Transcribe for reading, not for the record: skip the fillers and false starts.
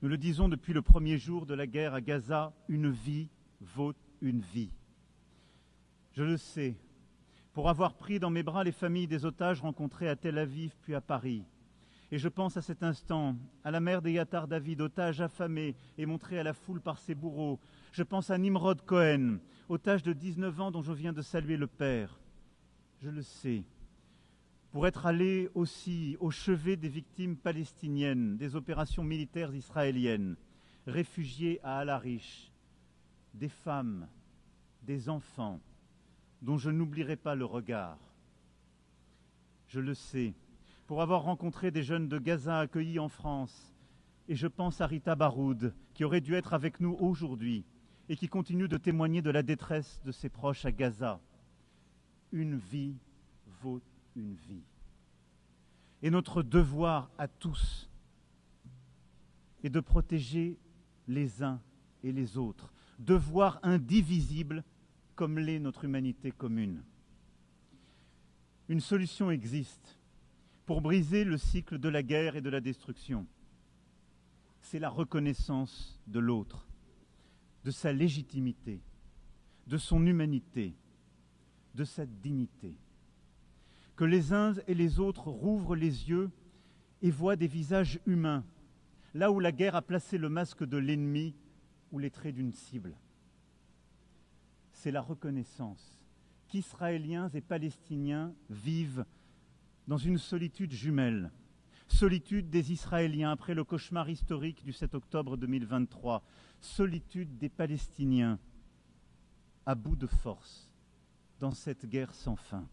Nous le disons depuis le premier jour de la guerre à Gaza, une vie vaut une vie. Je le sais, pour avoir pris dans mes bras les familles des otages rencontrés à Tel Aviv puis à Paris. Et je pense à cet instant à la mère d'Eyatar David, otage affamé et montré à la foule par ses bourreaux. Je pense à Nimrod Cohen, otage de 19 ans dont je viens de saluer le père. Je le sais, pour être allé aussi au chevet des victimes palestiniennes des opérations militaires israéliennes, réfugiés à Al-Arish, des femmes, des enfants, dont je n'oublierai pas le regard. Je le sais, pour avoir rencontré des jeunes de Gaza accueillis en France, et je pense à Rita Baroud, qui aurait dû être avec nous aujourd'hui, et qui continue de témoigner de la détresse de ses proches à Gaza. Une vie vaut une vie. Et notre devoir à tous est de protéger les uns et les autres, devoir indivisible comme l'est notre humanité commune. Une solution existe pour briser le cycle de la guerre et de la destruction. C'est la reconnaissance de l'autre, de sa légitimité, de son humanité, de sa dignité. Que les uns et les autres rouvrent les yeux et voient des visages humains, là où la guerre a placé le masque de l'ennemi ou les traits d'une cible. C'est la reconnaissance qu'Israéliens et Palestiniens vivent dans une solitude jumelle, solitude des Israéliens après le cauchemar historique du 7 octobre 2023, solitude des Palestiniens à bout de force dans cette guerre sans fin.